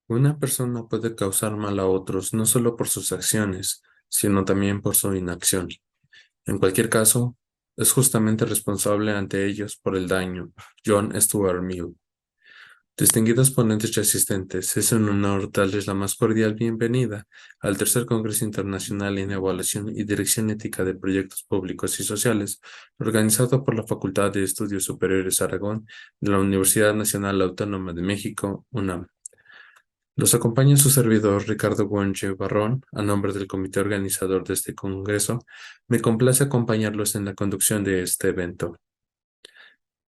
Una persona puede causar mal a otros no solo por sus acciones, sino también por su inacción. En cualquier caso, es justamente responsable ante ellos por el daño. John Stuart Mill. Distinguidos ponentes y asistentes, es un honor darles la más cordial bienvenida al Tercer Congreso Internacional en Evaluación y Dirección Ética de Proyectos Públicos y Sociales, organizado por la Facultad de Estudios Superiores Aragón de la Universidad Nacional Autónoma de México, UNAM. Los acompaña su servidor Ricardo Buenche Barrón, a nombre del comité organizador de este congreso. Me complace acompañarlos en la conducción de este evento.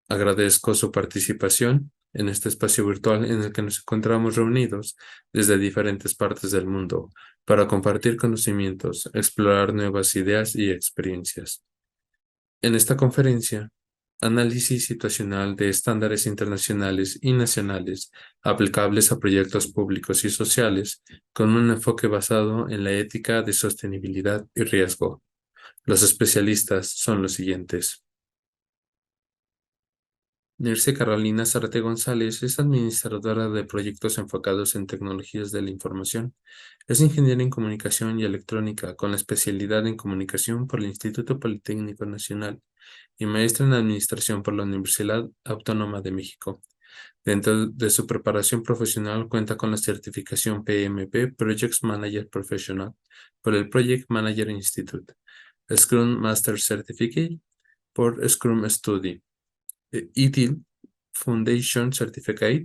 Agradezco su participación en este espacio virtual en el que nos encontramos reunidos desde diferentes partes del mundo para compartir conocimientos, explorar nuevas ideas y experiencias. En esta conferencia, análisis situacional de estándares internacionales y nacionales aplicables a proyectos públicos y sociales con un enfoque basado en la ética de sostenibilidad y riesgo. Los especialistas son los siguientes. Nirce Carolina Zárate González es administradora de proyectos enfocados en tecnologías de la información. Es ingeniera en comunicación y electrónica con la especialidad en comunicación por el Instituto Politécnico Nacional y maestra en administración por la Universidad Autónoma de México. Dentro de su preparación profesional cuenta con la certificación PMP Project Manager Professional por el Project Manager Institute, Scrum Master Certificate por Scrum Study, ITIL Foundation Certificate,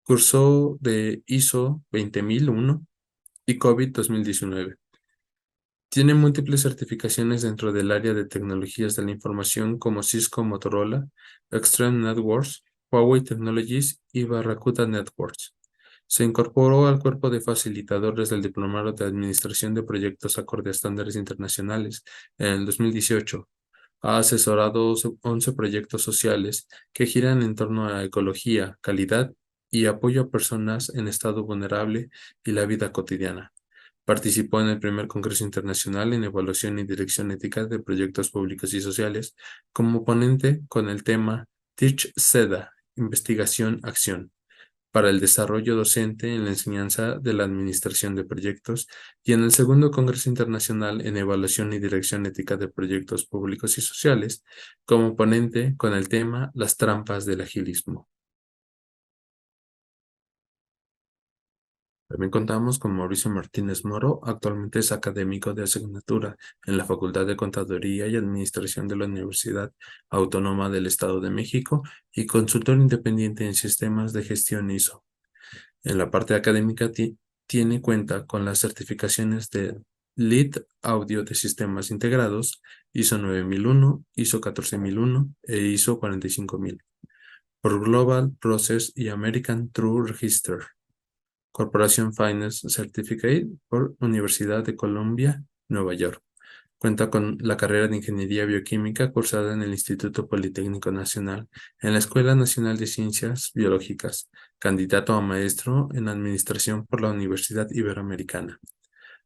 curso de ISO 20001 y COVID 2019. Tiene múltiples certificaciones dentro del área de tecnologías de la información como Cisco, Motorola, Extreme Networks, Huawei Technologies y Barracuda Networks. Se incorporó al cuerpo de facilitadores del Diplomado de Administración de Proyectos acorde a estándares internacionales en el 2018. Ha asesorado 11 proyectos sociales que giran en torno a ecología, calidad y apoyo a personas en estado vulnerable y la vida cotidiana. Participó en el primer Congreso Internacional en Evaluación y Dirección Ética de Proyectos Públicos y Sociales como ponente con el tema Teach SEDA, Investigación Acción, para el desarrollo docente en la enseñanza de la administración de proyectos y en el segundo Congreso Internacional en Evaluación y Dirección Ética de Proyectos Públicos y Sociales como ponente con el tema Las trampas del agilismo. También contamos con Mauricio Martínez Moro, actualmente es académico de asignatura en la Facultad de Contaduría y Administración de la Universidad Autónoma del Estado de México y consultor independiente en sistemas de gestión ISO. En la parte académica tiene cuenta con las certificaciones de Lead Audio de Sistemas Integrados, ISO 9001, ISO 14001 e ISO 45000, por Global Process y American True Register. Corporation Finance Certificate por Universidad de Columbia, Nueva York. Cuenta con la carrera de Ingeniería Bioquímica cursada en el Instituto Politécnico Nacional, en la Escuela Nacional de Ciencias Biológicas, candidato a maestro en Administración por la Universidad Iberoamericana.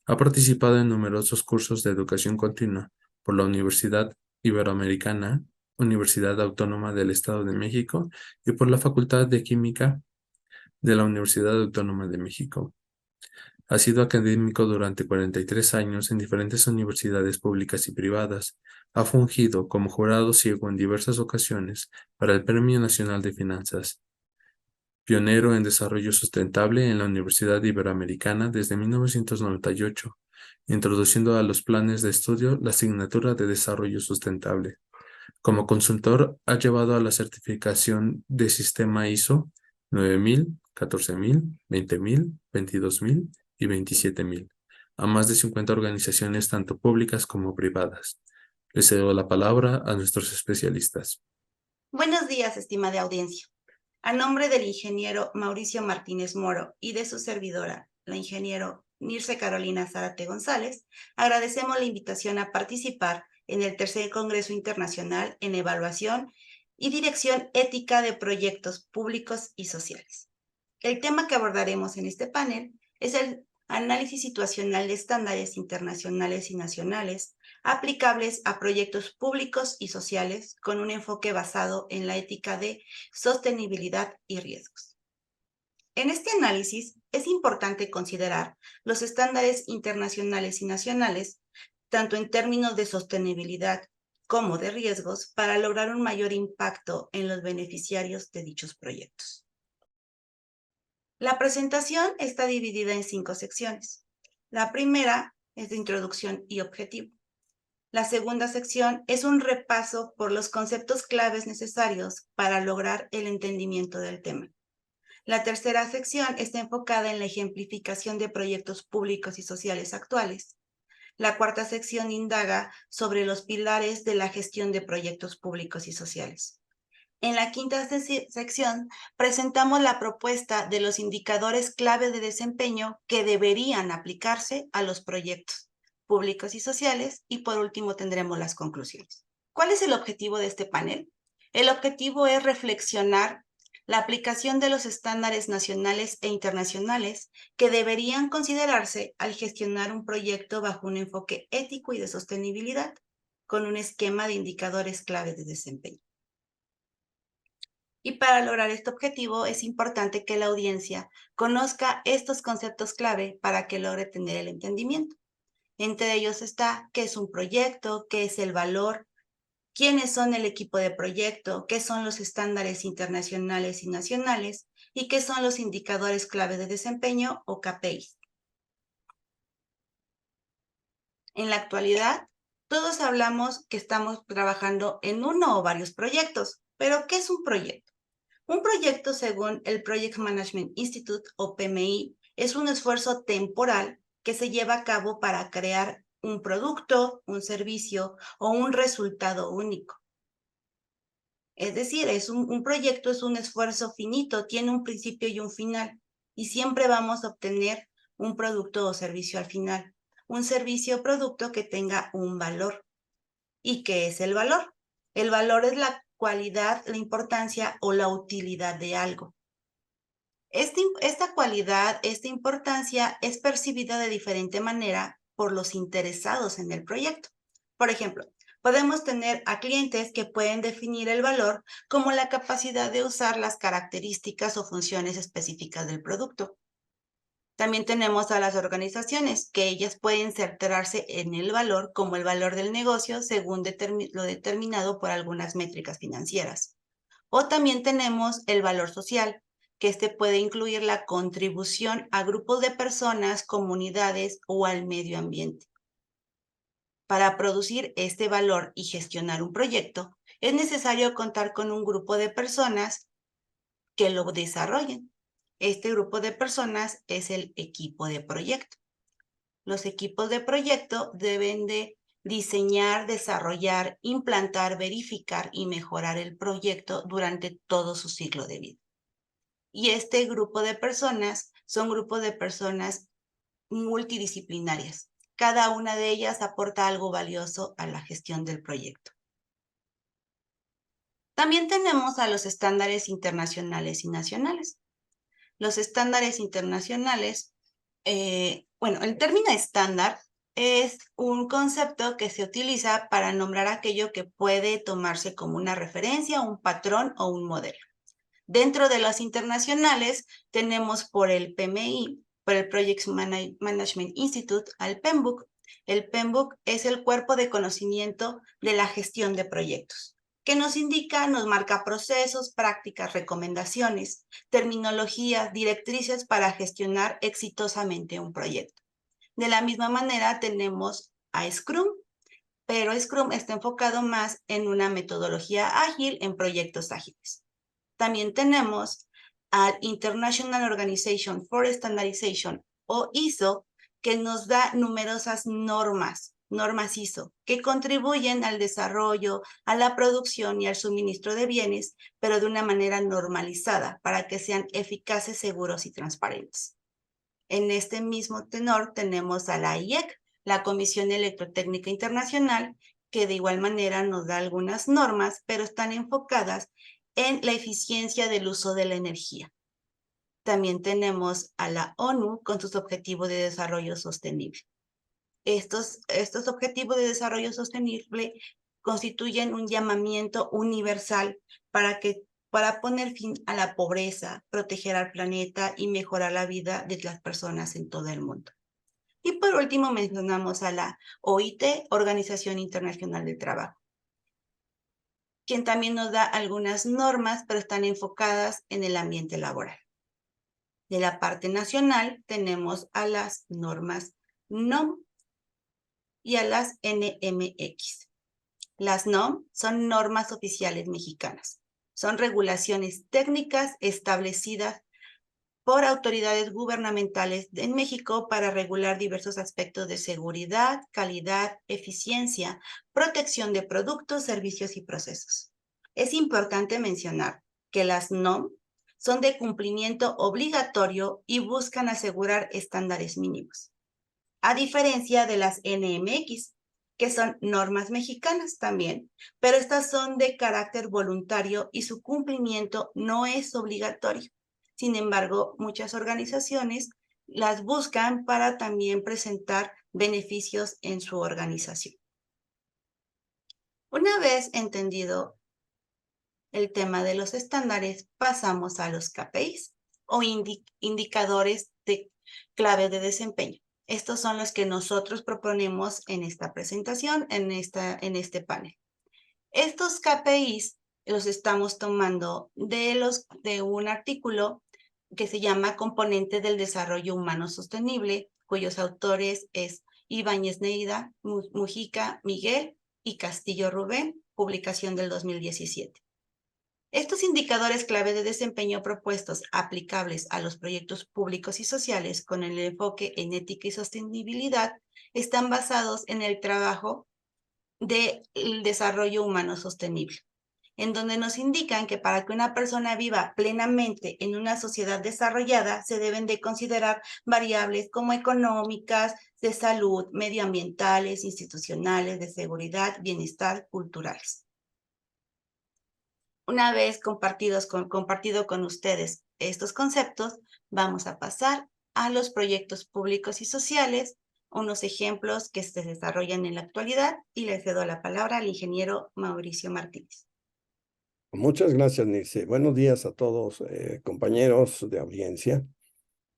Ha participado en numerosos cursos de educación continua por la Universidad Iberoamericana, Universidad Autónoma del Estado de México y por la Facultad de Química de la Universidad Autónoma de México. Ha sido académico durante 43 años en diferentes universidades públicas y privadas. Ha fungido como jurado ciego en diversas ocasiones para el Premio Nacional de Finanzas. Pionero en desarrollo sustentable en la Universidad Iberoamericana desde 1998, introduciendo a los planes de estudio la asignatura de desarrollo sustentable. Como consultor, ha llevado a la certificación de sistema ISO 9000, 14000, 20000, 22000 y 27000 a más de 50 organizaciones tanto públicas como privadas. Le cedo la palabra a nuestros especialistas. Buenos días, estimada audiencia. A nombre del ingeniero Mauricio Martínez Moro y de su servidora, la ingeniero Nirce Carolina Zárate González, agradecemos la invitación a participar en el Tercer Congreso Internacional en Evaluación y Dirección Ética de Proyectos Públicos y Sociales. El tema que abordaremos en este panel es el análisis situacional de estándares internacionales y nacionales aplicables a proyectos públicos y sociales con un enfoque basado en la ética de sostenibilidad y riesgos. En este análisis es importante considerar los estándares internacionales y nacionales, tanto en términos de sostenibilidad como de riesgos, para lograr un mayor impacto en los beneficiarios de dichos proyectos. La presentación está dividida en 5 secciones. La primera es de introducción y objetivo. La segunda sección es un repaso por los conceptos claves necesarios para lograr el entendimiento del tema. La tercera sección está enfocada en la ejemplificación de proyectos públicos y sociales actuales. La cuarta sección indaga sobre los pilares de la gestión de proyectos públicos y sociales. En la quinta sección presentamos la propuesta de los indicadores clave de desempeño que deberían aplicarse a los proyectos públicos y sociales, y por último tendremos las conclusiones. ¿Cuál es el objetivo de este panel? El objetivo es reflexionar la aplicación de los estándares nacionales e internacionales que deberían considerarse al gestionar un proyecto bajo un enfoque ético y de sostenibilidad, con un esquema de indicadores clave de desempeño. Y para lograr este objetivo es importante que la audiencia conozca estos conceptos clave para que logre tener el entendimiento. Entre ellos está qué es un proyecto, qué es el valor, quiénes son el equipo de proyecto, qué son los estándares internacionales y nacionales y qué son los indicadores clave de desempeño o KPIs. En la actualidad, todos hablamos que estamos trabajando en uno o varios proyectos, pero ¿qué es un proyecto? Un proyecto, según el Project Management Institute o PMI, es un esfuerzo temporal que se lleva a cabo para crear un producto, un servicio o un resultado único. Es decir, un proyecto es un esfuerzo finito, tiene un principio y un final, y siempre vamos a obtener un producto o servicio al final. Un servicio o producto que tenga un valor. ¿Y qué es el valor? El valor es la cualidad, la importancia o la utilidad de algo. Esta cualidad, esta importancia es percibida de diferente manera por los interesados en el proyecto. Por ejemplo, podemos tener a clientes que pueden definir el valor como la capacidad de usar las características o funciones específicas del producto. También tenemos a las organizaciones, que ellas pueden centrarse en el valor como el valor del negocio según lo determinado por algunas métricas financieras. O también tenemos el valor social, que puede incluir la contribución a grupos de personas, comunidades o al medio ambiente. Para producir este valor y gestionar un proyecto, es necesario contar con un grupo de personas que lo desarrollen. Este grupo de personas es el equipo de proyecto. Los equipos de proyecto deben de diseñar, desarrollar, implantar, verificar y mejorar el proyecto durante todo su ciclo de vida. Y este grupo de personas son grupos de personas multidisciplinarias. Cada una de ellas aporta algo valioso a la gestión del proyecto. También tenemos a los estándares internacionales y nacionales. Los estándares internacionales, el término estándar es un concepto que se utiliza para nombrar aquello que puede tomarse como una referencia, un patrón o un modelo. Dentro de los internacionales tenemos por el PMI, por el Project Management Institute, al PMBOK. El PMBOK es el cuerpo de conocimiento de la gestión de proyectos, que nos marca procesos, prácticas, recomendaciones, terminologías, directrices para gestionar exitosamente un proyecto. De la misma manera tenemos a Scrum, pero Scrum está enfocado más en una metodología ágil en proyectos ágiles. También tenemos al International Organization for Standardization o ISO, que nos da numerosas normas ISO, que contribuyen al desarrollo, a la producción y al suministro de bienes, pero de una manera normalizada para que sean eficaces, seguros y transparentes. En este mismo tenor tenemos a la IEC, la Comisión Electrotécnica Internacional, que de igual manera nos da algunas normas, pero están enfocadas en la eficiencia del uso de la energía. También tenemos a la ONU con sus objetivos de desarrollo sostenible. Estos objetivos de desarrollo sostenible constituyen un llamamiento universal para que para poner fin a la pobreza, proteger al planeta y mejorar la vida de las personas en todo el mundo. Y por último mencionamos a la OIT, Organización Internacional del Trabajo, quien también nos da algunas normas, pero están enfocadas en el ambiente laboral. De la parte nacional tenemos a las normas NOM y a las NMX. Las NOM son normas oficiales mexicanas. Son regulaciones técnicas establecidas por autoridades gubernamentales en México para regular diversos aspectos de seguridad, calidad, eficiencia, protección de productos, servicios y procesos. Es importante mencionar que las NOM son de cumplimiento obligatorio y buscan asegurar estándares mínimos, a diferencia de las NMX, que son normas mexicanas también, pero estas son de carácter voluntario y su cumplimiento no es obligatorio. Sin embargo, muchas organizaciones las buscan para también presentar beneficios en su organización. Una vez entendido el tema de los estándares, pasamos a los KPIs o indicadores de clave de desempeño. Estos son los que nosotros proponemos en esta presentación, en este panel. Estos KPIs los estamos tomando de un artículo que se llama Componentes del Desarrollo Humano Sostenible, cuyos autores es Ibáñez Neida, Mujica Miguel y Castillo Rubén, publicación del 2017. Estos indicadores clave de desempeño propuestos aplicables a los proyectos públicos y sociales con el enfoque en ética y sostenibilidad están basados en el trabajo del desarrollo humano sostenible, en donde nos indican que para que una persona viva plenamente en una sociedad desarrollada se deben de considerar variables como económicas, de salud, medioambientales, institucionales, de seguridad, bienestar, culturales. Una vez compartido con ustedes estos conceptos, vamos a pasar a los proyectos públicos y sociales, unos ejemplos que se desarrollan en la actualidad, y le cedo la palabra al ingeniero Mauricio Martínez. Muchas gracias, Nilce. Buenos días a todos, compañeros de audiencia.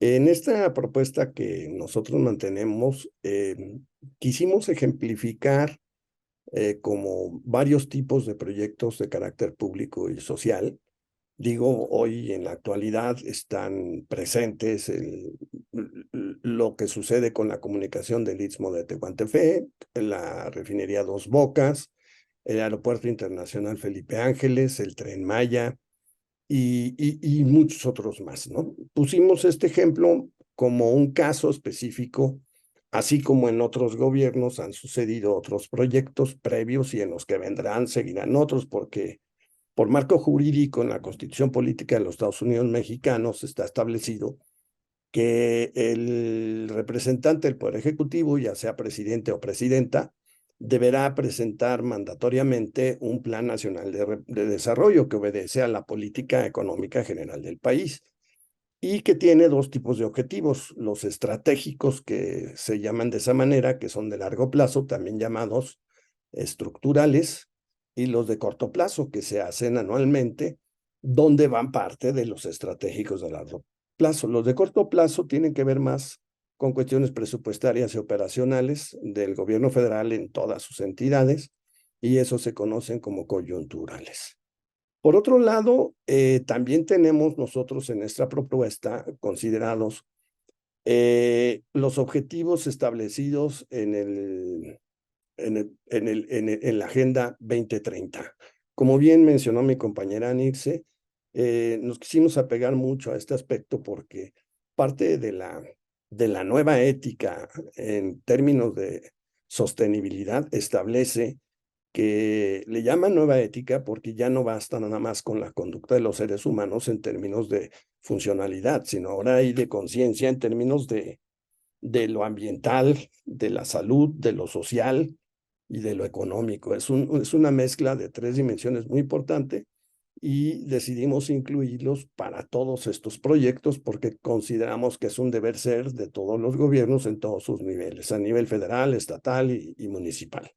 En esta propuesta que nosotros mantenemos, quisimos ejemplificar como varios tipos de proyectos de carácter público y social. Digo, hoy en la actualidad están presentes lo que sucede con la comunicación del Istmo de Tehuantepec, la refinería Dos Bocas, el Aeropuerto Internacional Felipe Ángeles, el Tren Maya y muchos otros más, ¿no? Pusimos este ejemplo como un caso específico, así como en otros gobiernos han sucedido otros proyectos previos y en los que vendrán, seguirán otros, porque por marco jurídico en la Constitución Política de los Estados Unidos Mexicanos está establecido que el representante del Poder Ejecutivo, ya sea presidente o presidenta, deberá presentar mandatoriamente un Plan Nacional de Desarrollo que obedece a la política económica general del país y que tiene dos tipos de objetivos: los estratégicos, que se llaman de esa manera, que son de largo plazo, también llamados estructurales, y los de corto plazo, que se hacen anualmente, donde van parte de los estratégicos de largo plazo. Los de corto plazo tienen que ver más con cuestiones presupuestarias y operacionales del gobierno federal en todas sus entidades, y eso se conocen como coyunturales. Por otro lado, también tenemos nosotros en nuestra propuesta considerados los objetivos establecidos en la Agenda 2030. Como bien mencionó mi compañera Nilce, nos quisimos apegar mucho a este aspecto porque parte de la nueva ética en términos de sostenibilidad establece que le llaman nueva ética porque ya no basta nada más con la conducta de los seres humanos en términos de funcionalidad, sino ahora hay de conciencia en términos de lo ambiental, de la salud, de lo social y de lo económico. Es una mezcla de tres dimensiones muy importante y decidimos incluirlos para todos estos proyectos porque consideramos que es un deber ser de todos los gobiernos en todos sus niveles, a nivel federal, estatal y municipal.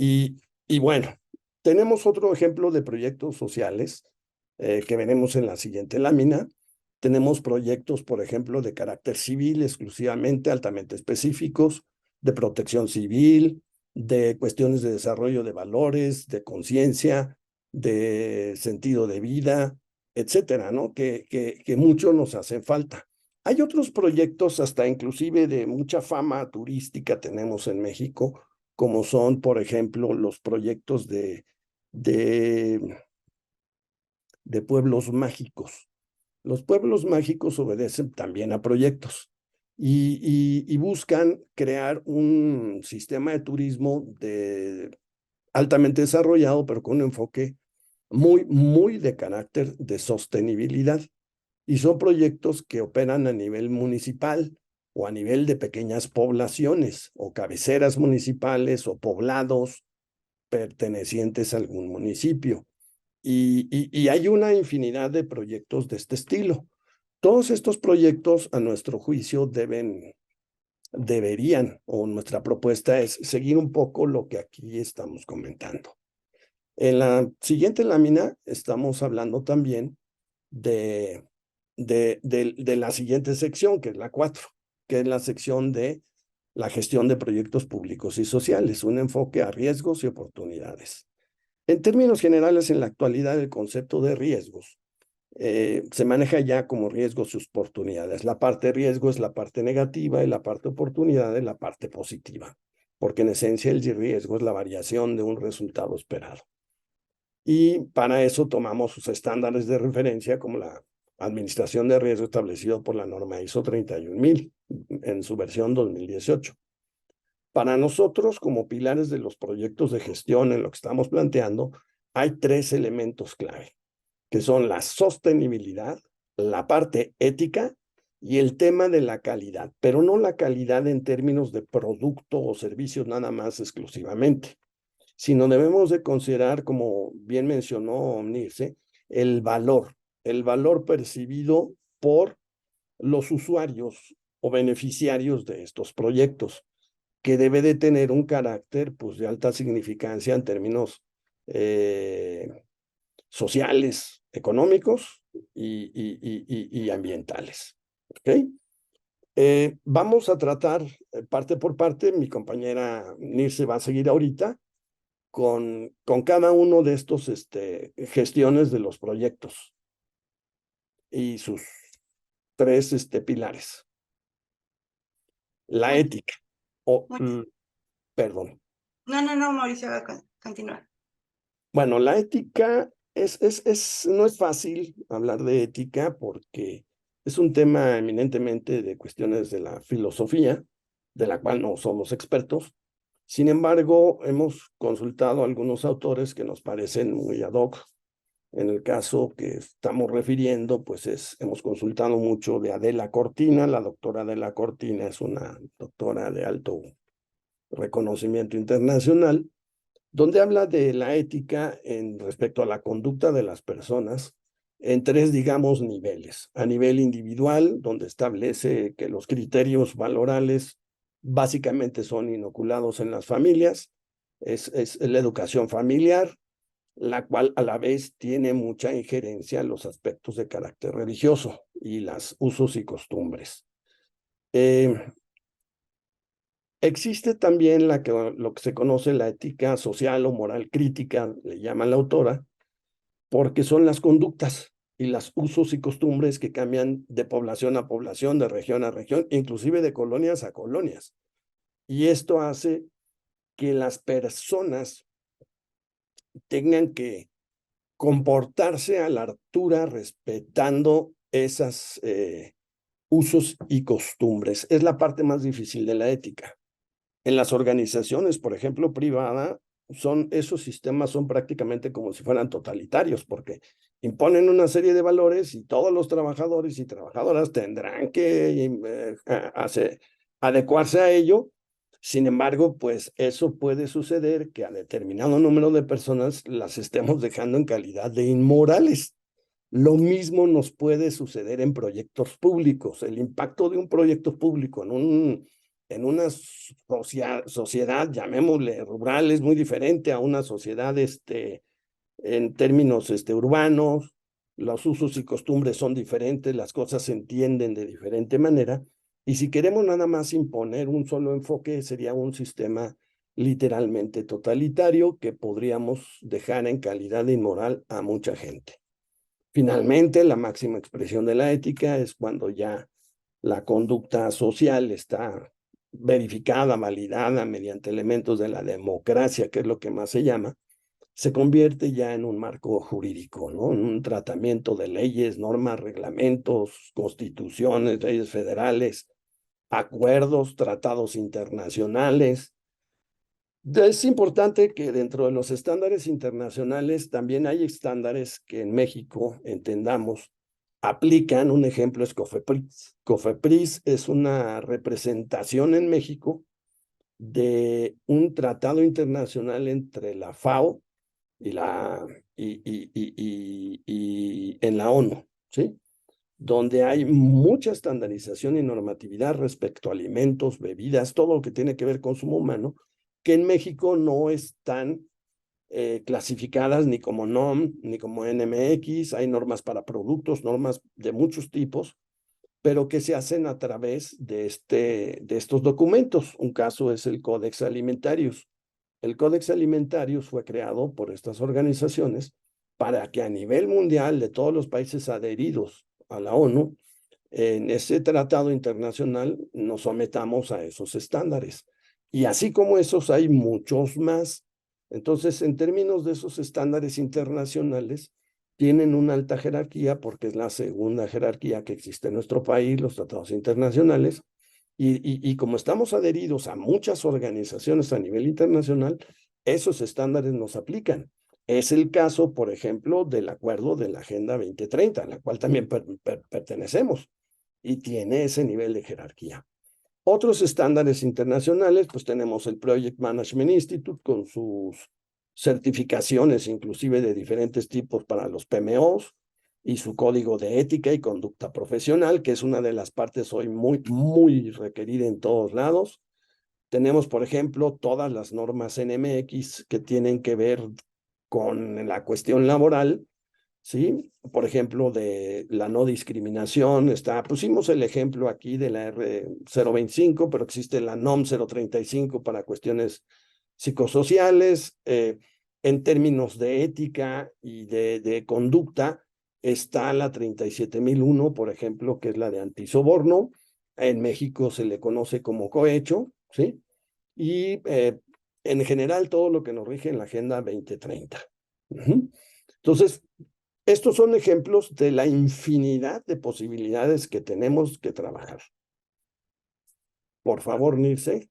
Y bueno, tenemos otro ejemplo de proyectos sociales que veremos en la siguiente lámina. Tenemos proyectos, por ejemplo, de carácter civil exclusivamente, altamente específicos, de protección civil, de cuestiones de desarrollo de valores, de conciencia, de sentido de vida, etcétera, ¿no? Que mucho nos hacen falta. Hay otros proyectos, hasta inclusive de mucha fama turística tenemos en México, como son, por ejemplo, los proyectos de pueblos mágicos. Los pueblos mágicos obedecen también a proyectos y buscan crear un sistema de turismo altamente desarrollado, pero con un enfoque muy de carácter de sostenibilidad. Y son proyectos que operan a nivel municipal o a nivel de pequeñas poblaciones o cabeceras municipales o poblados pertenecientes a algún municipio. Y hay una infinidad de proyectos de este estilo. Todos estos proyectos, a nuestro juicio, deberían, o nuestra propuesta es seguir un poco lo que aquí estamos comentando. En la siguiente lámina estamos hablando también de la siguiente sección, que es la 4, que es la sección de la gestión de proyectos públicos y sociales, un enfoque a riesgos y oportunidades. En términos generales, en la actualidad, el concepto de riesgos se maneja ya como riesgos y oportunidades. La parte riesgo es la parte negativa y la parte oportunidad es la parte positiva, porque en esencia el riesgo es la variación de un resultado esperado. Y para eso tomamos sus estándares de referencia como la administración de riesgo establecido por la norma ISO 31000 en su versión 2018. Para nosotros, como pilares de los proyectos de gestión en lo que estamos planteando, hay 3 elementos clave, que son la sostenibilidad, la parte ética y el tema de la calidad, pero no la calidad en términos de producto o servicios nada más exclusivamente, sino debemos de considerar, como bien mencionó Nirce, el valor percibido por los usuarios o beneficiarios de estos proyectos, que debe de tener un carácter pues, de alta significancia en términos sociales, económicos y ambientales. ¿Okay? Vamos a tratar parte por parte. Mi compañera Nirce va a seguir ahorita con cada uno de estos gestiones de los proyectos y sus 3 pilares. La ética. Perdón. No, Mauricio, va a continuar. Bueno, la ética no es fácil hablar de ética porque es un tema eminentemente de cuestiones de la filosofía, de la cual no somos expertos. Sin embargo, hemos consultado a algunos autores que nos parecen muy ad hoc. En el caso que estamos refiriendo, pues hemos consultado mucho de Adela Cortina. La doctora Adela Cortina es una doctora de alto reconocimiento internacional, donde habla de la ética en respecto a la conducta de las personas en 3, digamos, niveles. A nivel individual, donde establece que los criterios valorales básicamente son inoculados en las familias, es la educación familiar, la cual a la vez tiene mucha injerencia en los aspectos de carácter religioso y los usos y costumbres. Existe también lo que se conoce la ética social o moral crítica, le llama la autora, porque son las conductas y los usos y costumbres que cambian de población a población, de región a región, inclusive de colonias a colonias. Y esto hace que las personas tengan que comportarse a la altura respetando esos usos y costumbres. Es la parte más difícil de la ética. En las organizaciones, por ejemplo, privadas, esos sistemas son prácticamente como si fueran totalitarios, porque imponen una serie de valores y todos los trabajadores y trabajadoras tendrán que adecuarse a ello. Sin embargo, pues eso puede suceder que a determinado número de personas las estemos dejando en calidad de inmorales. Lo mismo nos puede suceder en proyectos públicos. El impacto de un proyecto público en una sociedad, llamémosle rural, es muy diferente a una sociedad en términos urbanos, los usos y costumbres son diferentes, las cosas se entienden de diferente manera, y si queremos nada más imponer un solo enfoque, sería un sistema literalmente totalitario que podríamos dejar en calidad inmoral a mucha gente. Finalmente, la máxima expresión de la ética es cuando ya la conducta social está verificada, validada mediante elementos de la democracia, que es lo que más se llama, se convierte ya en un marco jurídico, ¿no? En un tratamiento de leyes, normas, reglamentos, constituciones, leyes federales, acuerdos, tratados internacionales. Es importante que dentro de los estándares internacionales también hay estándares que en México, entendamos, aplican. Un ejemplo es COFEPRIS. COFEPRIS es una representación en México de un tratado internacional entre la FAO y, en la ONU, ¿sí? Donde hay mucha estandarización y normatividad respecto a alimentos, bebidas, todo lo que tiene que ver con consumo humano, que en México no están clasificadas ni como NOM, ni como NMX. Hay normas para productos, normas de muchos tipos, pero que se hacen a través de estos documentos. Un caso es el Codex Alimentarius. El Codex Alimentarius fue creado por estas organizaciones para que a nivel mundial de todos los países adheridos a la ONU, en ese tratado internacional nos sometamos a esos estándares. Y así como esos hay muchos más. Entonces, en términos de esos estándares internacionales, tienen una alta jerarquía porque es la segunda jerarquía que existe en nuestro país, los tratados internacionales. Y como estamos adheridos a muchas organizaciones a nivel internacional, esos estándares nos aplican. Es el caso, por ejemplo, del acuerdo de la Agenda 2030, a la cual también pertenecemos, y tiene ese nivel de jerarquía. Otros estándares internacionales, pues tenemos el Project Management Institute con sus certificaciones, inclusive de diferentes tipos para los PMOs, y su código de ética y conducta profesional, que es una de las partes hoy muy requerida en todos lados. Tenemos, por ejemplo, todas las normas NMX que tienen que ver con la cuestión laboral, ¿sí? Por ejemplo, de la no discriminación. Pusimos el ejemplo aquí de la R025, pero existe la NOM 035 para cuestiones psicosociales. En términos de ética y de conducta, está la 37001, por ejemplo, que es la de antisoborno. En México se le conoce como cohecho, ¿sí? Y en general todo lo que nos rige en la Agenda 2030. Entonces, estos son ejemplos de la infinidad de posibilidades que tenemos que trabajar. Por favor, Nirce.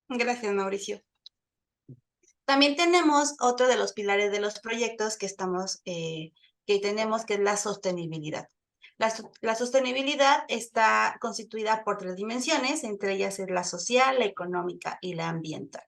Gracias, Mauricio. También tenemos otro de los pilares de los proyectos que tenemos, que es la sostenibilidad. La sostenibilidad está constituida por 3 dimensiones, entre ellas es la social, la económica y la ambiental.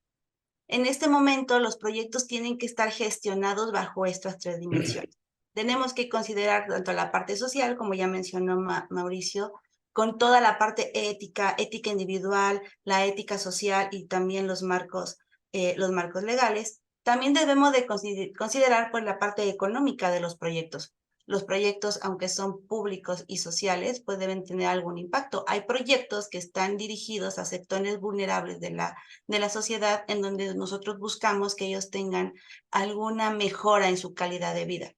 En este momento, los proyectos tienen que estar gestionados bajo estas 3 dimensiones. Tenemos que considerar tanto la parte social, como ya mencionó Mauricio, con toda la parte ética individual, la ética social y también los marcos legales. También debemos de considerar pues, la parte económica de los proyectos. Los proyectos, aunque son públicos y sociales, pues deben tener algún impacto. Hay proyectos que están dirigidos a sectores vulnerables de la sociedad, en donde nosotros buscamos que ellos tengan alguna mejora en su calidad de vida.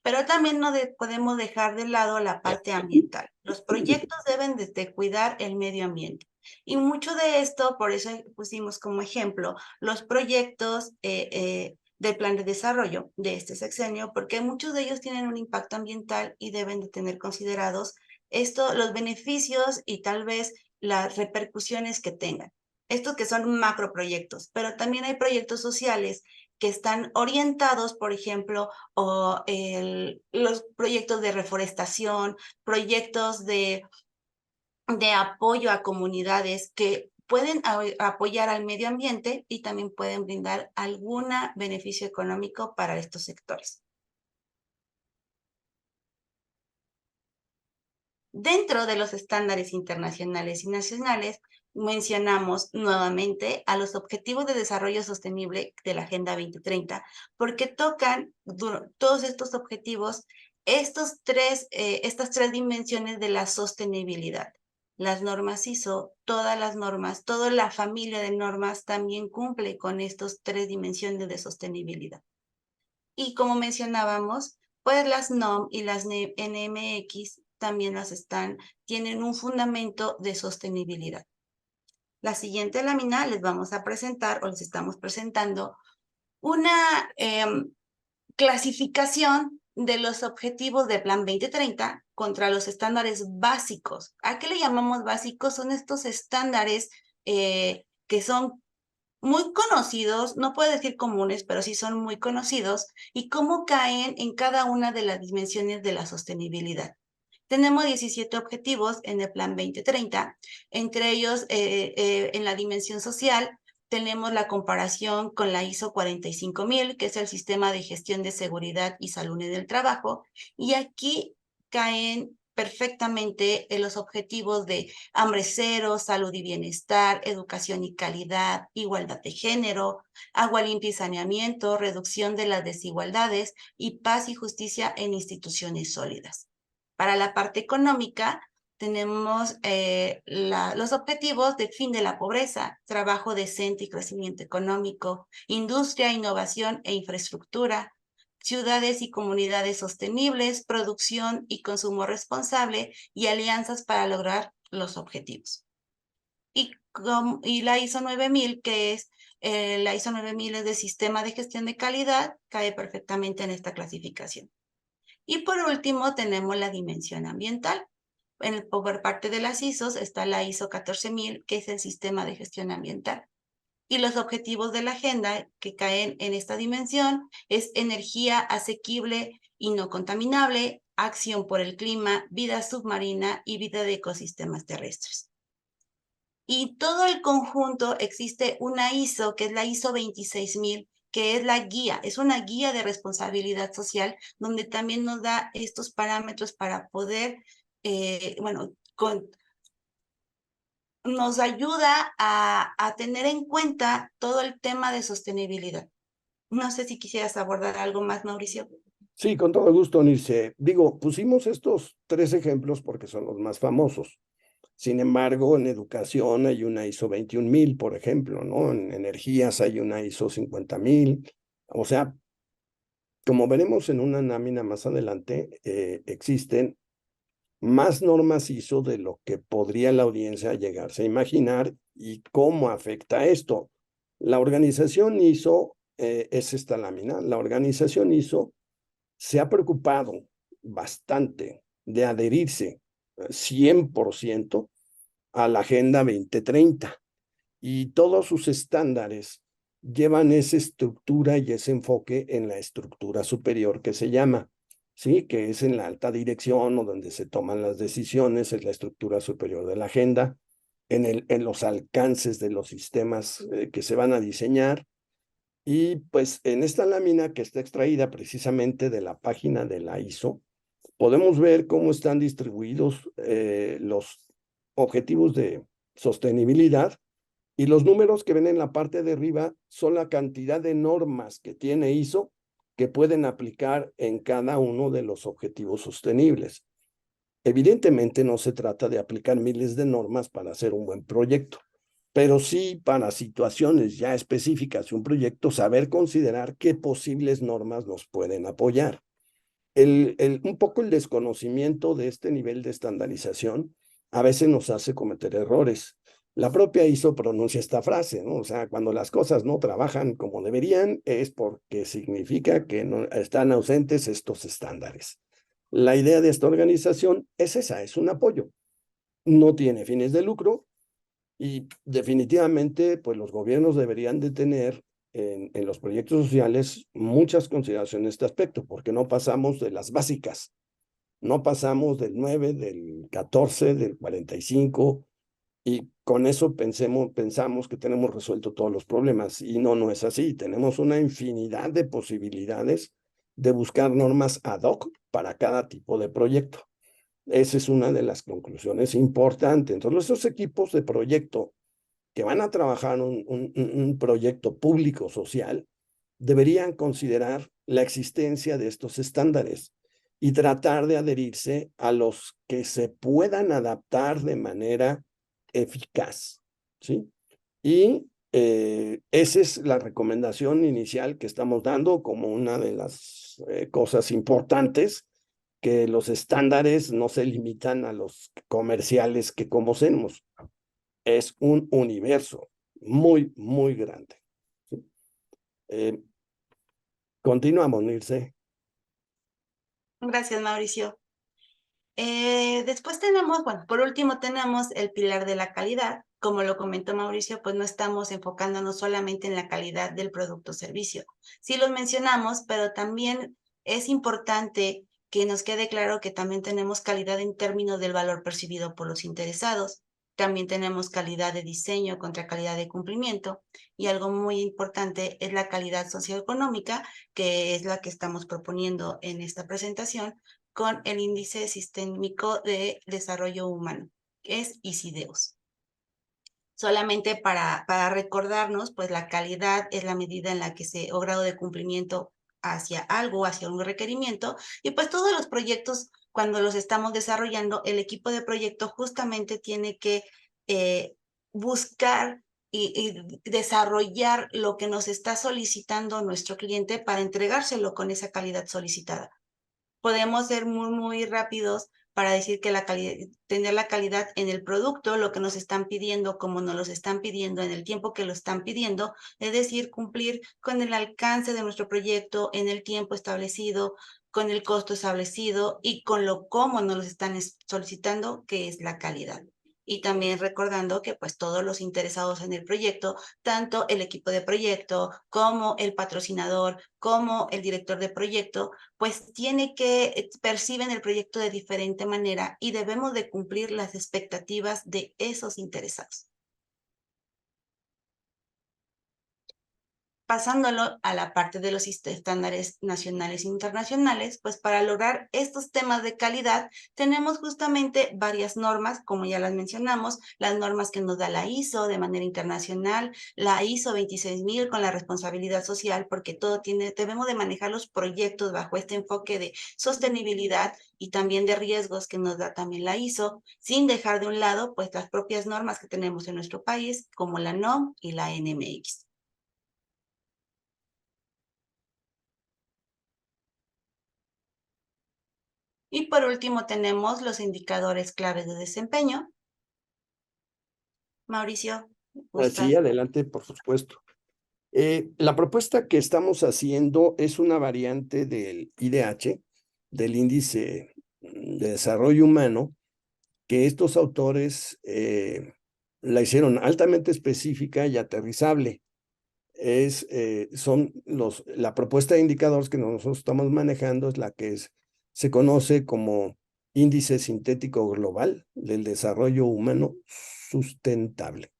Pero también no podemos dejar de lado la parte ambiental. Los proyectos deben de cuidar el medio ambiente. Y mucho de esto, por eso pusimos como ejemplo los proyectos del plan de desarrollo de este sexenio, porque muchos de ellos tienen un impacto ambiental y deben de tener considerados los beneficios y tal vez las repercusiones que tengan. Estos que son macroproyectos, pero también hay proyectos sociales que están orientados, por ejemplo, los proyectos de reforestación, proyectos de apoyo a comunidades que pueden apoyar al medio ambiente y también pueden brindar algún beneficio económico para estos sectores. Dentro de los estándares internacionales y nacionales, mencionamos nuevamente a los Objetivos de Desarrollo Sostenible de la Agenda 2030, porque tocan todos estos objetivos, estas tres dimensiones de la sostenibilidad. Las normas ISO, todas las normas, toda la familia de normas también cumple con estas tres dimensiones de sostenibilidad. Y como mencionábamos, pues las NOM y las NMX también tienen un fundamento de sostenibilidad. La siguiente lámina les vamos a presentar, o les estamos presentando, una clasificación de los objetivos del Plan 2030 contra los estándares básicos. ¿A qué le llamamos básicos? Son estos estándares que son muy conocidos, no puedo decir comunes, pero sí son muy conocidos, y cómo caen en cada una de las dimensiones de la sostenibilidad. Tenemos 17 objetivos en el Plan 2030, entre ellos en la dimensión social tenemos la comparación con la ISO 45000, que es el Sistema de Gestión de Seguridad y Salud en el Trabajo, y aquí caen perfectamente en los objetivos de hambre cero, salud y bienestar, educación y calidad, igualdad de género, agua limpia y saneamiento, reducción de las desigualdades y paz y justicia en instituciones sólidas. Para la parte económica, tenemos los objetivos de fin de la pobreza, trabajo decente y crecimiento económico, industria, innovación e infraestructura, ciudades y comunidades sostenibles, producción y consumo responsable y alianzas para lograr los objetivos. Y la ISO 9000, que es la ISO 9000 es de Sistema de Gestión de Calidad, cae perfectamente en esta clasificación. Y por último, tenemos la dimensión ambiental. Por parte de las ISOs está la ISO 14000, que es el Sistema de Gestión Ambiental. Y los objetivos de la agenda que caen en esta dimensión es energía asequible y no contaminable, acción por el clima, vida submarina y vida de ecosistemas terrestres. Y todo el conjunto existe una ISO, que es la ISO 26000, que es la guía, es una guía de responsabilidad social, donde también nos da estos parámetros para poder, nos ayuda a tener en cuenta todo el tema de sostenibilidad. No sé si quisieras abordar algo más, Mauricio. Sí, con todo gusto, Nirce. Digo, pusimos estos 3 ejemplos porque son los más famosos. Sin embargo, en educación hay una ISO 21000, por ejemplo, ¿no? En energías hay una ISO 50000. O sea, como veremos en una lámina más adelante, existen más normas ISO de lo que podría la audiencia llegarse a imaginar y cómo afecta esto. La organización ISO es esta lámina. La organización ISO se ha preocupado bastante de adherirse 100% a la Agenda 2030 y todos sus estándares llevan esa estructura y ese enfoque en la estructura superior que se llama, ¿sí? Que es en la alta dirección o donde se toman las decisiones, es la estructura superior de la agenda, en los alcances de los sistemas que se van a diseñar. Y pues en esta lámina que está extraída precisamente de la página de la ISO, podemos ver cómo están distribuidos los objetivos de sostenibilidad, y los números que ven en la parte de arriba son la cantidad de normas que tiene ISO que pueden aplicar en cada uno de los objetivos sostenibles. Evidentemente no se trata de aplicar miles de normas para hacer un buen proyecto, pero sí para situaciones ya específicas de un proyecto, saber considerar qué posibles normas nos pueden apoyar. Un poco el desconocimiento de este nivel de estandarización a veces nos hace cometer errores. La propia ISO pronuncia esta frase, ¿no? O sea, cuando las cosas no trabajan como deberían, es porque significa que no están ausentes estos estándares. La idea de esta organización es esa, es un apoyo. No tiene fines de lucro y definitivamente, pues los gobiernos deberían de tener en los proyectos sociales muchas consideraciones en este aspecto, porque no pasamos de las básicas, no pasamos del 9, del 14, del 45, y con eso pensamos que tenemos resuelto todos los problemas, y no es así. Tenemos una infinidad de posibilidades de buscar normas ad hoc para cada tipo de proyecto. Esa es una de las conclusiones importantes. Entonces, esos equipos de proyecto que van a trabajar un proyecto público social deberían considerar la existencia de estos estándares y tratar de adherirse a los que se puedan adaptar de manera eficaz, ¿sí? Y esa es la recomendación inicial que estamos dando como una de las cosas importantes, que los estándares no se limitan a los comerciales que conocemos. Es un universo muy, muy grande. ¿Sí? Continuamos, Nilce. Gracias, Mauricio. Después tenemos, bueno, por último tenemos el pilar de la calidad. Como lo comentó Mauricio, pues no estamos enfocándonos solamente en la calidad del producto o servicio. Sí los mencionamos, pero también es importante que nos quede claro que también tenemos calidad en términos del valor percibido por los interesados. También tenemos calidad de diseño contra calidad de cumplimiento. Y algo muy importante es la calidad socioeconómica, que es la que estamos proponiendo en esta presentación, con el Índice Sistémico de Desarrollo Humano, que es ICIDEOS. Solamente para recordarnos, pues la calidad es la medida en la que o grado de cumplimiento hacia algo, hacia un requerimiento, y pues todos los proyectos, cuando los estamos desarrollando, el equipo de proyecto justamente tiene que buscar y desarrollar lo que nos está solicitando nuestro cliente para entregárselo con esa calidad solicitada. Podemos ser muy, muy rápidos para decir que tener la calidad en el producto, lo que nos están pidiendo, como nos lo están pidiendo, en el tiempo que lo están pidiendo, es decir, cumplir con el alcance de nuestro proyecto en el tiempo establecido, con el costo establecido y con lo cómo nos lo están solicitando, que es la calidad. Y también recordando que pues todos los interesados en el proyecto, tanto el equipo de proyecto como el patrocinador, como el director de proyecto, pues perciben el proyecto de diferente manera y debemos de cumplir las expectativas de esos interesados. Pasándolo a la parte de los estándares nacionales e internacionales, pues para lograr estos temas de calidad tenemos justamente varias normas, como ya las mencionamos, las normas que nos da la ISO de manera internacional, la ISO 26000 con la responsabilidad social, porque debemos de manejar los proyectos bajo este enfoque de sostenibilidad y también de riesgos que nos da también la ISO, sin dejar de un lado pues las propias normas que tenemos en nuestro país, como la NOM y la NMX. Y por último tenemos los indicadores claves de desempeño. Mauricio, Así, ¿gustas? adelante, por supuesto. La propuesta que estamos haciendo es una variante del IDH, del Índice de Desarrollo Humano, que estos autores la hicieron altamente específica y aterrizable. La propuesta de indicadores que nosotros estamos manejando es la que se conoce como Índice Sintético Global del Desarrollo Humano Sustentable.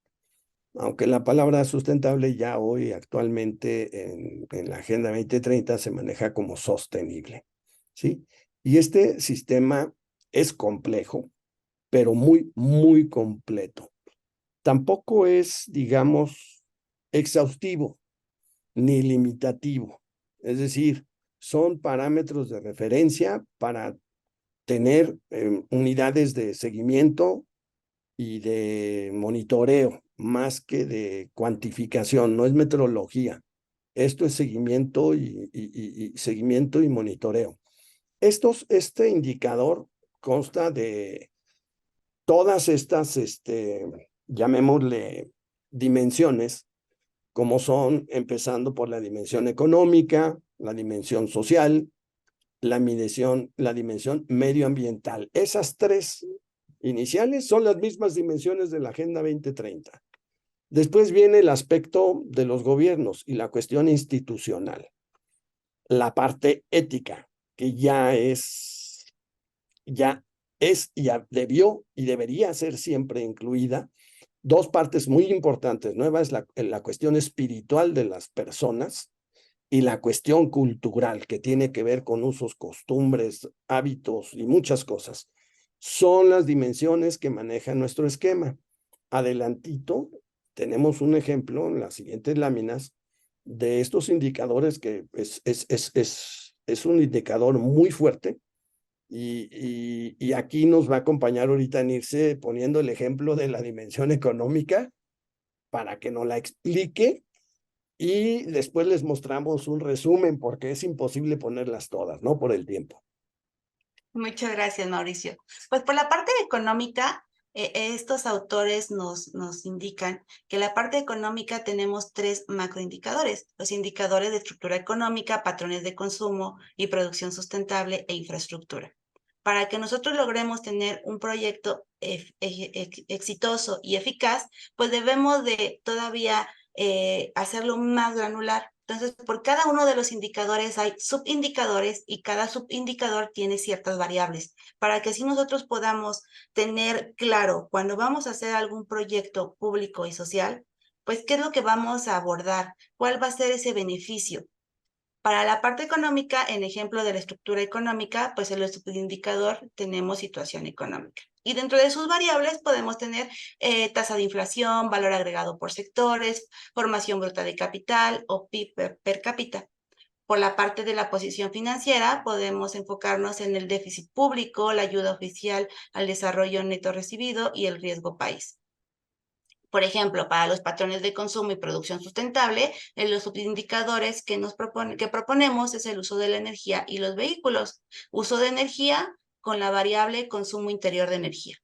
Aunque la palabra sustentable ya hoy actualmente en la Agenda 2030 se maneja como sostenible, ¿sí? Y este sistema es complejo, pero muy, muy completo. Tampoco es, digamos, exhaustivo ni limitativo. Es decir, son parámetros de referencia para tener unidades de seguimiento y de monitoreo, más que de cuantificación, no es metrología. Esto es seguimiento y seguimiento y monitoreo. Este indicador consta de todas estas, llamémosle, dimensiones, como son, empezando por la dimensión económica, la dimensión social, la dimensión medioambiental. Esas tres iniciales son las mismas dimensiones de la Agenda 2030. Después viene el aspecto de los gobiernos y la cuestión institucional. La parte ética, que ya es y debió y debería ser siempre incluida. Dos partes muy importantes. Nueva es la cuestión espiritual de las personas y la cuestión cultural, que tiene que ver con usos, costumbres, hábitos y muchas cosas. son las dimensiones que maneja nuestro esquema. Adelantito tenemos un ejemplo en las siguientes láminas de estos indicadores que es un indicador muy fuerte. Y aquí nos va a acompañar ahorita Nirce poniendo el ejemplo de la dimensión económica para que nos la explique, y después les mostramos un resumen porque es imposible ponerlas todas, ¿no? Por el tiempo. Muchas gracias, Mauricio. Pues por la parte económica, estos autores nos indican que en la parte económica tenemos 3 macroindicadores: los indicadores de estructura económica, patrones de consumo y producción sustentable e infraestructura. Para que nosotros logremos tener un proyecto exitoso y eficaz, pues debemos de todavía hacerlo más granular. Entonces, por cada uno de los indicadores hay subindicadores y cada subindicador tiene ciertas variables para que así nosotros podamos tener claro cuando vamos a hacer algún proyecto público y social, pues qué es lo que vamos a abordar, cuál va a ser ese beneficio. Para la parte económica, en ejemplo de la estructura económica, pues en el subindicador tenemos situación económica. Y dentro de sus variables podemos tener tasa de inflación, valor agregado por sectores, formación bruta de capital o PIB per cápita. Por la parte de la posición financiera, podemos enfocarnos en el déficit público, la ayuda oficial al desarrollo neto recibido y el riesgo país. Por ejemplo, para los patrones de consumo y producción sustentable, los subindicadores que proponemos es el uso de la energía y los vehículos. Uso de energía con la variable consumo interior de energía.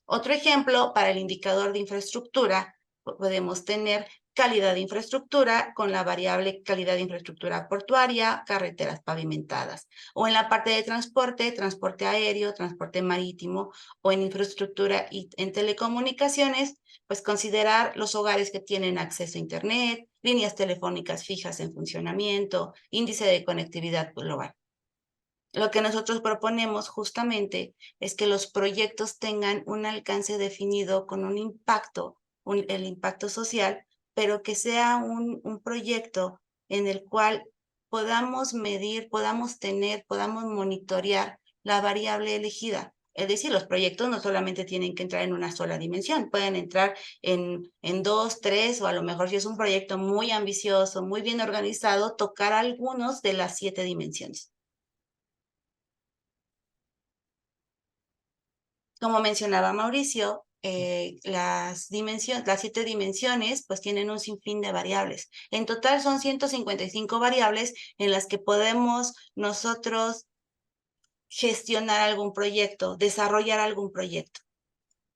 Otro ejemplo, para el indicador de infraestructura, podemos tener calidad de infraestructura con la variable calidad de infraestructura portuaria, carreteras pavimentadas. O en la parte de transporte, transporte aéreo, transporte marítimo, o en infraestructura y en telecomunicaciones, pues considerar los hogares que tienen acceso a Internet, líneas telefónicas fijas en funcionamiento, índice de conectividad global. Lo que nosotros proponemos justamente es que los proyectos tengan un alcance definido con un impacto, el impacto social, pero que sea un proyecto en el cual podamos medir, podamos monitorear la variable elegida. Es decir, los proyectos no solamente tienen que entrar en una sola dimensión, pueden entrar en 2, 3, o a lo mejor si es un proyecto muy ambicioso, muy bien organizado, tocar algunos de las 7 dimensiones. Como mencionaba Mauricio, las 7 dimensiones, pues tienen un sinfín de variables. En total son 155 variables en las que podemos nosotros gestionar algún proyecto, desarrollar algún proyecto.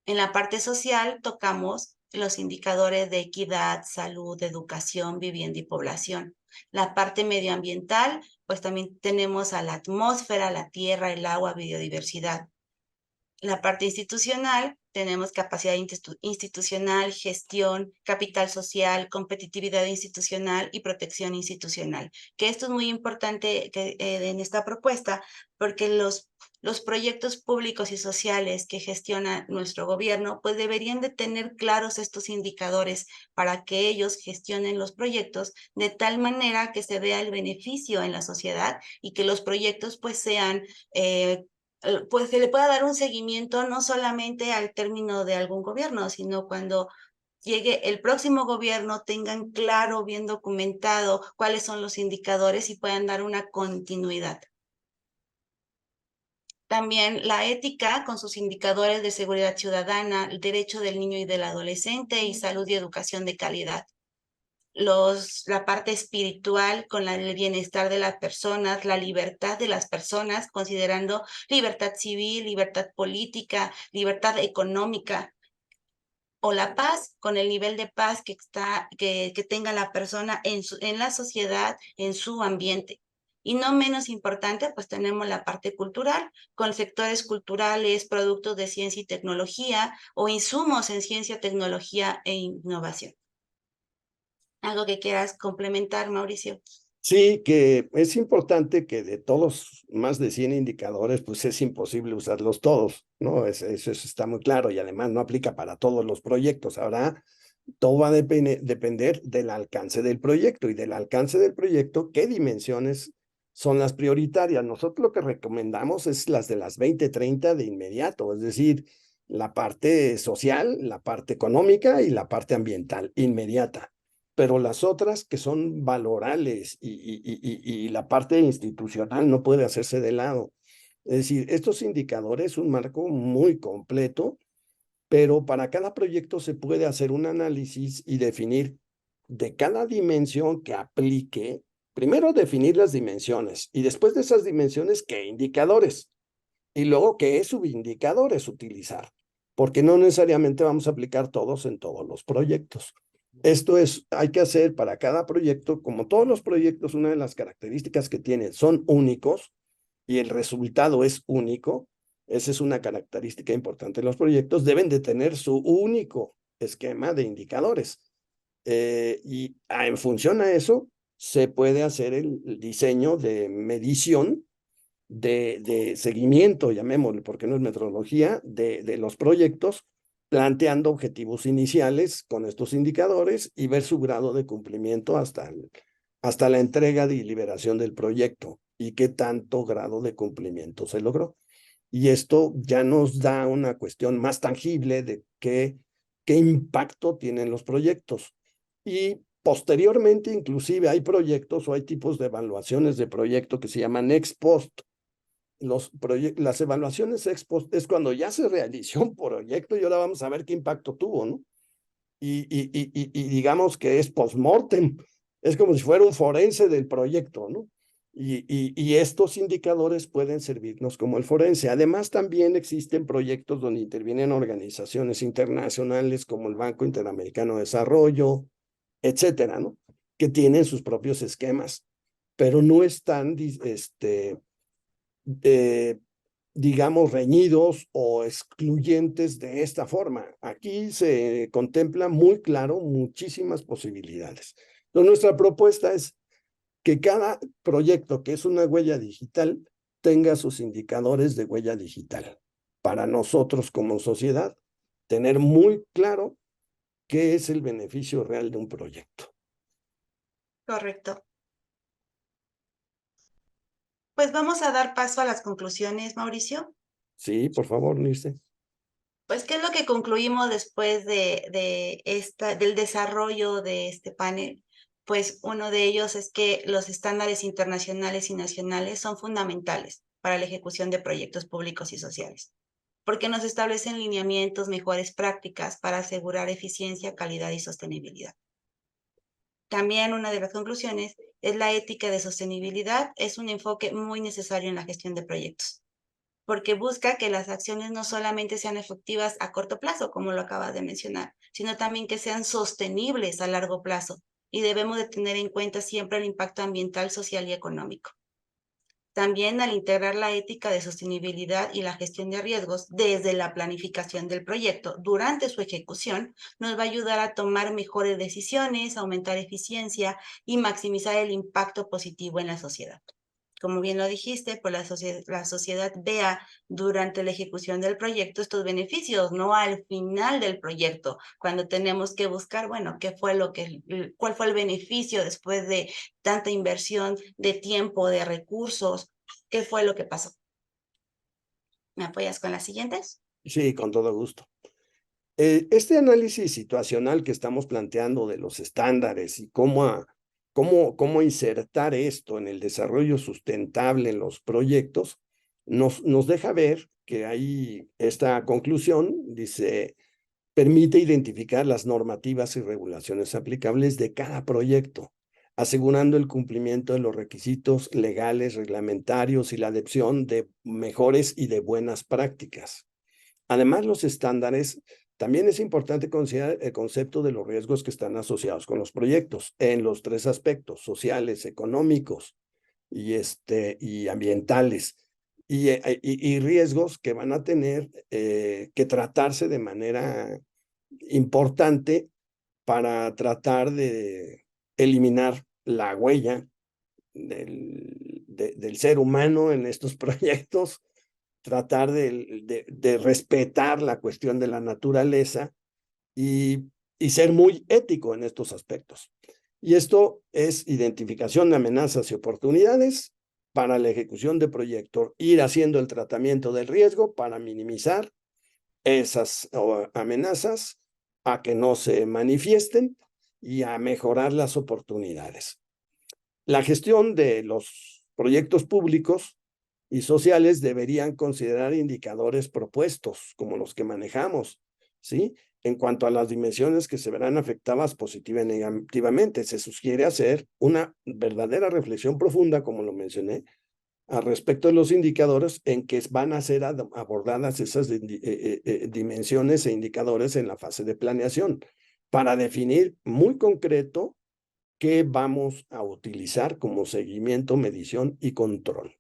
En la parte social tocamos los indicadores de equidad, salud, educación, vivienda y población. La parte medioambiental, pues también tenemos a la atmósfera, la tierra, el agua, biodiversidad. La parte institucional, tenemos capacidad institucional, gestión, capital social, competitividad institucional y protección institucional. Que esto es muy importante en esta propuesta, porque los proyectos públicos y sociales que gestiona nuestro gobierno, pues deberían de tener claros estos indicadores para que ellos gestionen los proyectos de tal manera que se vea el beneficio en la sociedad y que los proyectos pues sean pues se le pueda dar un seguimiento no solamente al término de algún gobierno, sino cuando llegue el próximo gobierno tengan claro, bien documentado cuáles son los indicadores y puedan dar una continuidad. También la ética con sus indicadores de seguridad ciudadana, el derecho del niño y del adolescente y salud y educación de calidad. La parte espiritual con el bienestar de las personas, la libertad de las personas, considerando libertad civil, libertad política, libertad económica, o la paz con el nivel de paz que tenga la persona en la sociedad, en su ambiente. Y no menos importante, pues tenemos la parte cultural, con sectores culturales, productos de ciencia y tecnología o insumos en ciencia, tecnología e innovación. ¿Algo que quieras complementar, Mauricio? Sí, que es importante que de todos más de 100 indicadores, pues es imposible usarlos todos, ¿no? Eso está muy claro y además no aplica para todos los proyectos. Ahora, todo va a depender del alcance del proyecto y del alcance del proyecto, qué dimensiones son las prioritarias. Nosotros lo que recomendamos es las de las 2030 de inmediato, es decir, la parte social, la parte económica y la parte ambiental inmediata. Pero las otras que son valorales y la parte institucional no puede hacerse de lado. Es decir, estos indicadores, un marco muy completo, pero para cada proyecto se puede hacer un análisis y definir de cada dimensión que aplique, primero definir las dimensiones y después de esas dimensiones qué indicadores y luego qué subindicadores utilizar, porque no necesariamente vamos a aplicar todos en todos los proyectos. Esto es, hay que hacer para cada proyecto, como todos los proyectos, una de las características que tienen son únicos y el resultado es único. Esa es una característica importante. Los proyectos deben de tener su único esquema de indicadores. En función a eso, se puede hacer el diseño de medición, de seguimiento, llamémosle, porque no es metodología, de los proyectos, planteando objetivos iniciales con estos indicadores y ver su grado de cumplimiento hasta la entrega y liberación del proyecto y qué tanto grado de cumplimiento se logró. Y esto ya nos da una cuestión más tangible de qué impacto tienen los proyectos. Y posteriormente, inclusive, hay proyectos o hay tipos de evaluaciones de proyecto que se llaman ex post. Las evaluaciones ex post es cuando ya se realizó un proyecto y ahora vamos a ver qué impacto tuvo, ¿no? Y digamos que es post-mortem, es como si fuera un forense del proyecto, ¿no? Y estos indicadores pueden servirnos como el forense. Además, también existen proyectos donde intervienen organizaciones internacionales como el Banco Interamericano de Desarrollo, etcétera, ¿no? Que tienen sus propios esquemas, pero no están, digamos, reñidos o excluyentes de esta forma. Aquí se contempla muy claro muchísimas posibilidades. Entonces, nuestra propuesta es que cada proyecto que es una huella digital tenga sus indicadores de huella digital. Para nosotros como sociedad, tener muy claro qué es el beneficio real de un proyecto. Correcto. Pues vamos a dar paso a las conclusiones, Mauricio. Sí, por favor, Nirce. Pues, ¿qué es lo que concluimos después del desarrollo de este panel? Pues uno de ellos es que los estándares internacionales y nacionales son fundamentales para la ejecución de proyectos públicos y sociales, porque nos establecen lineamientos, mejores prácticas para asegurar eficiencia, calidad y sostenibilidad. También una de las conclusiones es la ética de sostenibilidad, es un enfoque muy necesario en la gestión de proyectos, porque busca que las acciones no solamente sean efectivas a corto plazo, como lo acabas de mencionar, sino también que sean sostenibles a largo plazo, y debemos de tener en cuenta siempre el impacto ambiental, social y económico. También al integrar la ética de sostenibilidad y la gestión de riesgos desde la planificación del proyecto durante su ejecución, nos va a ayudar a tomar mejores decisiones, aumentar eficiencia y maximizar el impacto positivo en la sociedad. Como bien lo dijiste, pues la sociedad vea durante la ejecución del proyecto estos beneficios, no al final del proyecto, cuando tenemos que buscar, bueno, cuál fue el beneficio después de tanta inversión de tiempo, de recursos, qué fue lo que pasó. ¿Me apoyas con las siguientes? Sí, con todo gusto. Este análisis situacional que estamos planteando de los estándares y cómo insertar esto en el desarrollo sustentable en los proyectos, nos deja ver que hay esta conclusión, dice, permite identificar las normativas y regulaciones aplicables de cada proyecto, asegurando el cumplimiento de los requisitos legales, reglamentarios y la adopción de mejores y de buenas prácticas. Además, los estándares, también es importante considerar el concepto de los riesgos que están asociados con los proyectos en los tres aspectos: sociales, económicos y ambientales. Y riesgos que van a tener que tratarse de manera importante para tratar de eliminar la huella del ser humano en estos proyectos, tratar de respetar la cuestión de la naturaleza y ser muy ético en estos aspectos. Y esto es identificación de amenazas y oportunidades, para la ejecución de proyectos, ir haciendo el tratamiento del riesgo para minimizar esas amenazas, a que no se manifiesten y a mejorar las oportunidades. La gestión de los proyectos públicos y sociales deberían considerar indicadores propuestos, como los que manejamos, ¿sí? En cuanto a las dimensiones que se verán afectadas positiva y negativamente, se sugiere hacer una verdadera reflexión profunda, como lo mencioné, al respecto de los indicadores en que van a ser abordadas esas dimensiones e indicadores en la fase de planeación, para definir muy concreto qué vamos a utilizar como seguimiento, medición y control.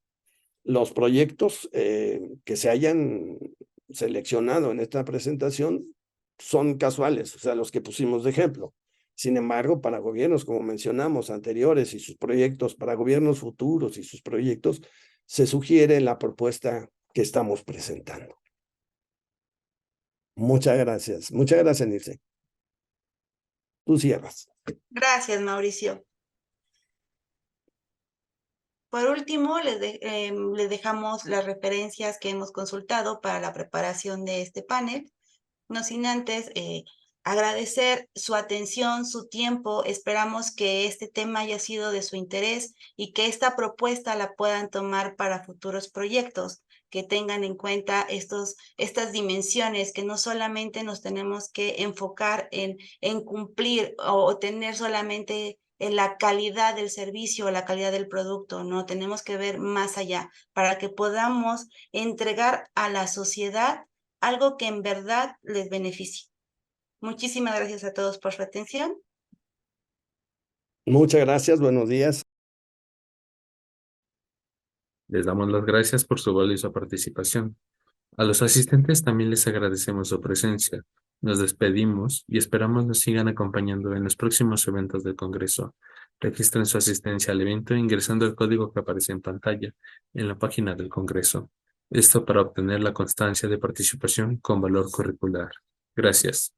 Los proyectos que se hayan seleccionado en esta presentación son casuales, o sea, los que pusimos de ejemplo. Sin embargo, para gobiernos, como mencionamos, anteriores y sus proyectos, para gobiernos futuros y sus proyectos, se sugiere la propuesta que estamos presentando. Muchas gracias. Muchas gracias, Nilce. Tú cierras. Gracias, Mauricio. Por último, les dejamos las referencias que hemos consultado para la preparación de este panel. No sin antes agradecer su atención, su tiempo. Esperamos que este tema haya sido de su interés y que esta propuesta la puedan tomar para futuros proyectos, que tengan en cuenta estas dimensiones, que no solamente nos tenemos que enfocar en cumplir o tener solamente en la calidad del servicio o la calidad del producto, no, tenemos que ver más allá para que podamos entregar a la sociedad algo que en verdad les beneficie. Muchísimas gracias a todos por su atención. Muchas gracias, buenos días. Les damos las gracias por su valiosa participación. A los asistentes también les agradecemos su presencia. Nos despedimos y esperamos nos sigan acompañando en los próximos eventos del Congreso. Registren su asistencia al evento ingresando el código que aparece en pantalla en la página del Congreso. Esto para obtener la constancia de participación con valor curricular. Gracias.